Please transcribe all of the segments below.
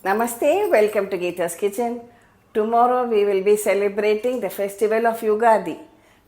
Namaste, welcome to Gita's Kitchen. Tomorrow we will be celebrating the festival of Ugadi.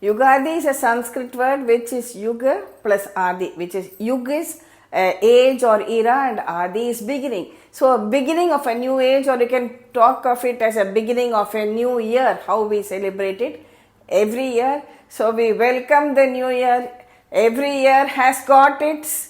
Ugadi is a Sanskrit word which is Yuga plus Adi, which is Yug is age or era and Adi is beginning. So, a beginning of a new age, or you can talk of it as a beginning of a new year, how we celebrate it every year. So, we welcome the new year. Every year has got its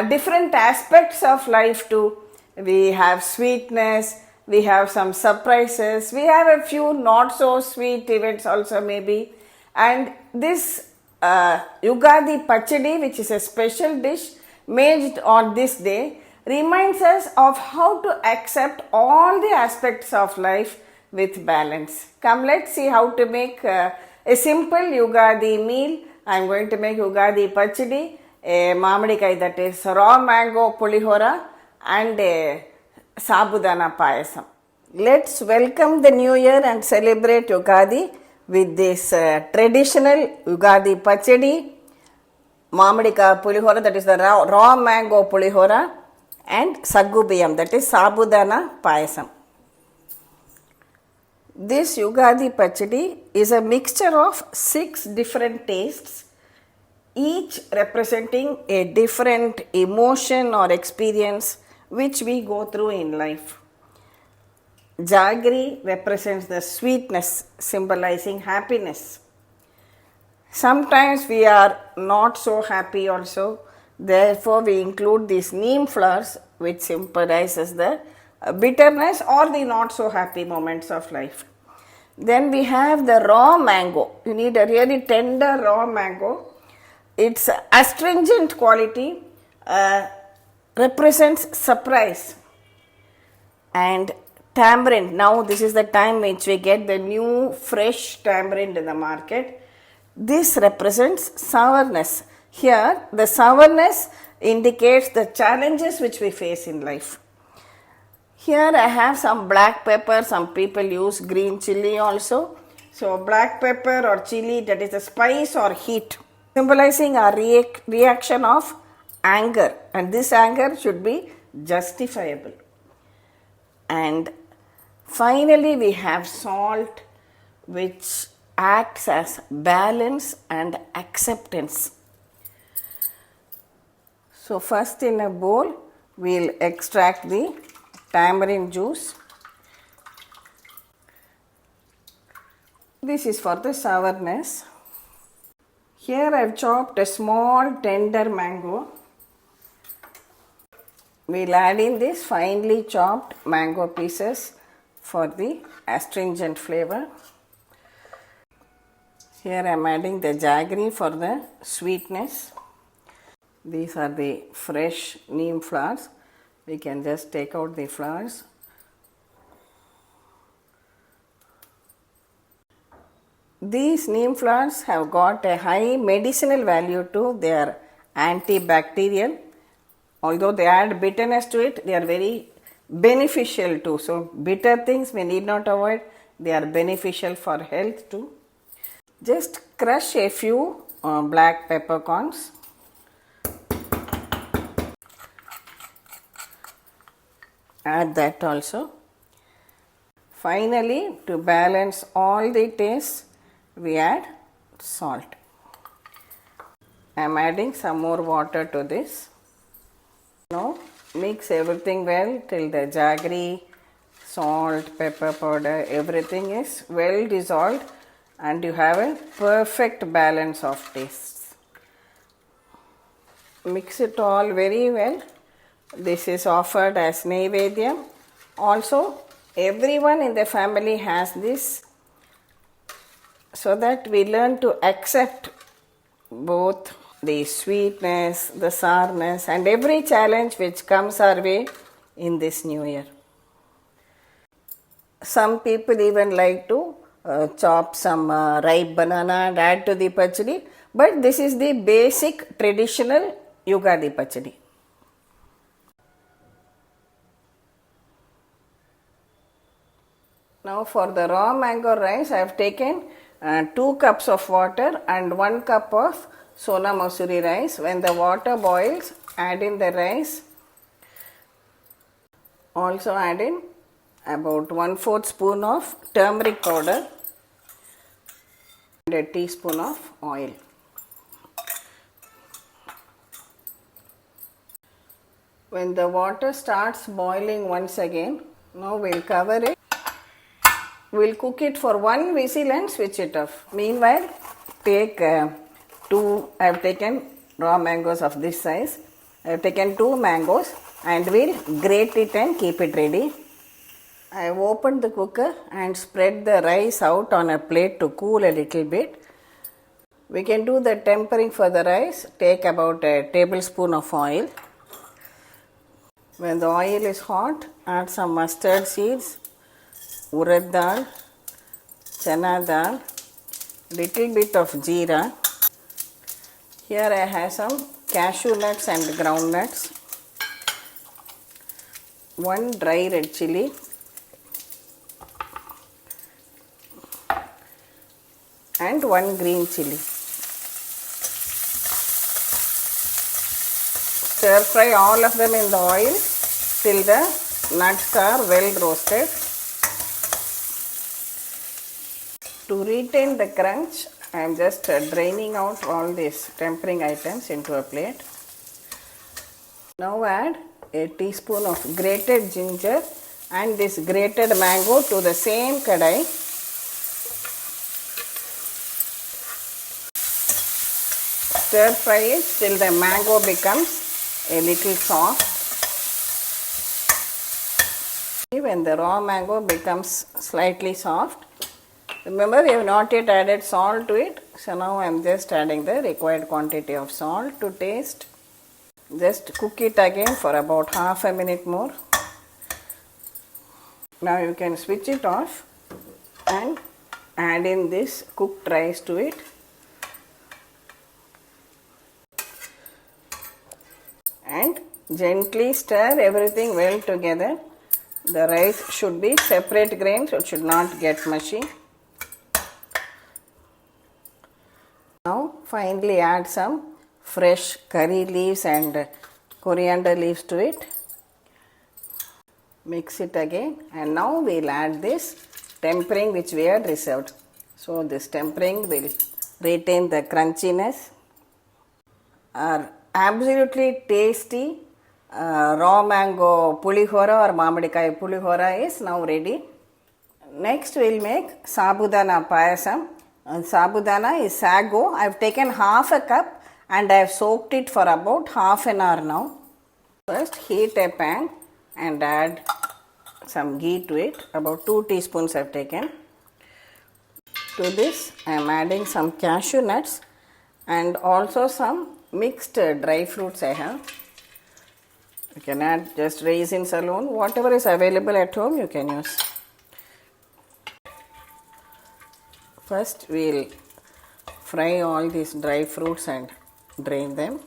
different aspects of life too. We have sweetness, we have some surprises, we have a few not so sweet events also maybe. And this Ugadi Pachadi, which is a special dish made on this day, reminds us of how to accept all the aspects of life with balance. Come, let's see how to make a simple Ugadi meal. I am going to make Ugadi Pachadi, a mamadikai, that is raw mango Pulihora, and a Sabudana Payasam. Let's welcome the new year and celebrate Ugadi with this traditional Ugadi Pachadi, Mamadika Pulihora, that is the raw mango Pulihora, and Sago, that is Sabudana Payasam. This Ugadi Pachadi is a mixture of 6 different tastes, each representing a different emotion or experience which we go through in life. Jaggery represents the sweetness, symbolizing happiness. Sometimes we are not so happy also, therefore we include these Neemflowers, which symbolizes the bitterness or the not so happy moments of life. Then we have the raw mango. You need a really tender raw mango. Its astringent quality represents surprise. And tamarind, now this is the time which we get the new fresh tamarind in the market. This represents sourness. Here the sourness indicates the challenges which we face in life. Here I have some black pepper. Some people use green chilli also. So black pepper or chilli, that is the spice or heat, symbolizing our reaction of anger, and this anger should be justifiable. And finally we have salt, which acts as balance and acceptance. So first in a bowl we will extract the tamarind juice. This is for the sourness. Here I have chopped a small tender mango. We will add in this finely chopped mango pieces for the astringent flavor. Here I am adding the jaggery for the sweetness. These are the fresh neem flowers. We can just take out the flowers. These neem flowers have got a high medicinal value too. They are antibacterial. Although they add bitterness to it, they are very beneficial too. So bitter things we need not avoid. They are beneficial for health too. Just crush a few black peppercorns. Add that also. Finally, to balance all the tastes, we add salt. I am adding some more water to this. Now mix everything well till the jaggery, salt, pepper powder, everything is well dissolved and you have a perfect balance of tastes. Mix it all very well. This is offered as Naivedyam. Also, everyone in the family has this, so that we learn to accept both the sweetness, the sourness, and every challenge which comes our way in this new year. Some people even like to chop some ripe banana and add to the pachadi, but this is the basic traditional Ugadi Pachadi. Now for the raw mango rice, I have taken 2 cups of water and 1 cup of Sona Masuri rice. When the water boils, add in the rice Also add in about 1/4 spoon of turmeric powder and a teaspoon of oil. When the water starts boiling once again, now we'll cover it. We'll cook it for 1 whistle and switch it off. Meanwhile, take I have taken raw mangoes of this size. I have taken 2 mangoes and we'll grate it and keep it ready. I have opened the cooker and spread the rice out on a plate to cool a little bit. We can do the tempering for the rice. Take about a tablespoon of oil. When the oil is hot, add some mustard seeds, urad dal, chana dal, little bit of jeera. Here I have some cashew nuts and ground nuts, 1 dry red chilli, and 1 green chilli. Stir fry all of them in the oil till the nuts are well roasted. To retain the crunch, I am just draining out all these tempering items into a plate. Now add a teaspoon of grated ginger and this grated mango to the same kadai. Stir fry it till the mango becomes a little soft. When the raw mango becomes slightly soft, remember we have not yet added salt to it, so now I am just adding the required quantity of salt to taste. Just cook it again for about half a minute more. Now you can switch it off and add in this cooked rice to it. And gently stir everything well together. The rice should be separate grain, so it should not get mushy. Now finally add some fresh curry leaves and coriander leaves to it. Mix it again and now we will add this tempering which we had reserved. So this tempering will retain the crunchiness. Our absolutely tasty raw mango pulihora or mamadikai pulihora is now ready. Next we will make Sabudana Payasam. Sabudana is Sago. I have taken half a cup and I have soaked it for about half an hour now. First heat a pan and add some ghee to it. About 2 teaspoons I have taken. To this I am adding some cashew nuts and also some mixed dry fruits I have. You can add just raisins alone. Whatever is available at home you can use. First we will fry all these dry fruits and drain them.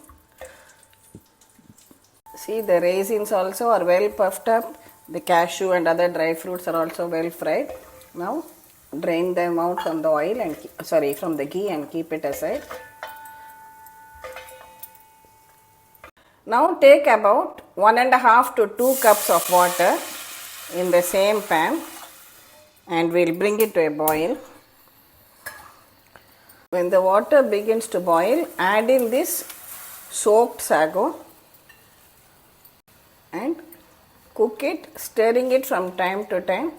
See, the raisins also are well puffed up. The cashew and other dry fruits are also well fried. Now drain them out from the oil and from the ghee and keep it aside. Now take about 1.5 to 2 cups of water in the same pan and we will bring it to a boil. When the water begins to boil, add in this soaked sago and cook it, stirring it from time to time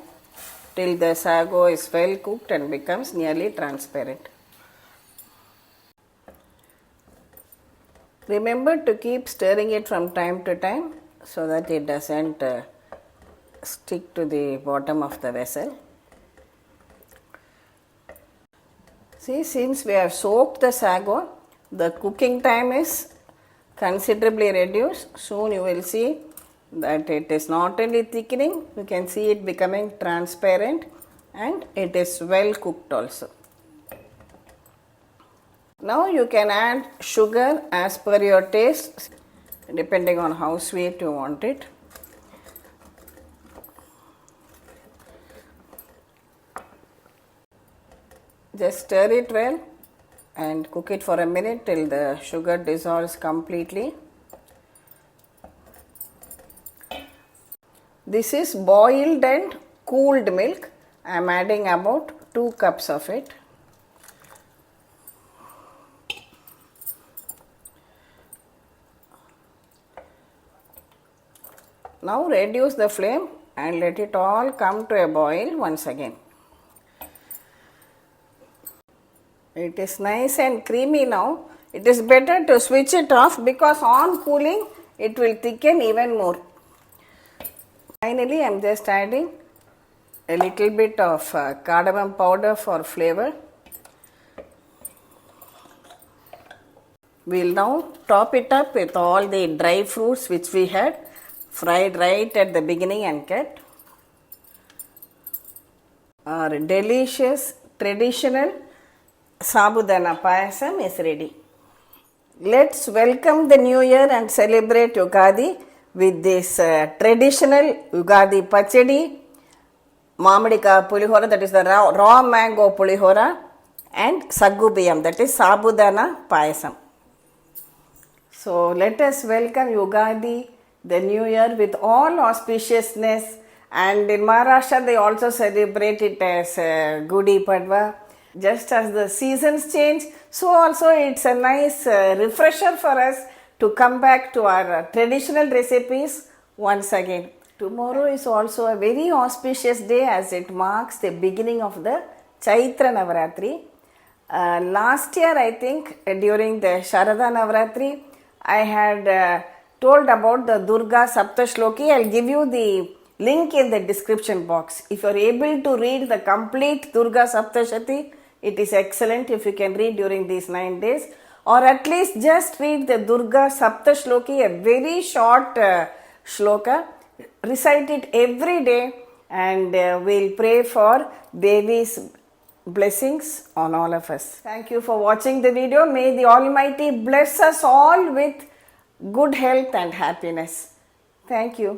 till the sago is well cooked and becomes nearly transparent. Remember to keep stirring it from time to time so that it doesn't stick to the bottom of the vessel. See, since we have soaked the sago, the cooking time is considerably reduced. Soon you will see that it is not only thickening, you can see it becoming transparent and it is well cooked also. Now you can add sugar as per your taste, depending on how sweet you want it. Just stir it well and cook it for a minute till the sugar dissolves completely. This is boiled and cooled milk. I am adding about 2 cups of it. Now reduce the flame and let it all come to a boil once again. It is nice and creamy now. It is better to switch it off because on cooling it will thicken even more. Finally, I am just adding a little bit of cardamom powder for flavor. We will now top it up with all the dry fruits which we had fried right at the beginning and cut. Our delicious traditional Sabudana Payasam is ready. Let's welcome the new year and celebrate Ugadi with this traditional Ugadi Pachadi, Mamadika Pulihora, that is the raw mango Pulihora, and Sago, that is Sabudana Payasam. So let us welcome Ugadi, the new year, with all auspiciousness, and in Maharashtra they also celebrate it as Ugadi Padwa. Just as the seasons change, so also it's a nice refresher for us to come back to our traditional recipes once again. Tomorrow is also a very auspicious day as it marks the beginning of the Chaitra Navaratri. Last year, I think, during the Sharada Navaratri, I had told about the Durga Saptashloki. I'll give you the link in the description box. If you are able to read the complete Durga Saptashati, it is excellent if you can read during these 9 days, or at least just read the Durga Saptashloki, a very short shloka. Recite it every day, and we'll pray for Devi's blessings on all of us. Thank you for watching the video. May the Almighty bless us all with good health and happiness. Thank you.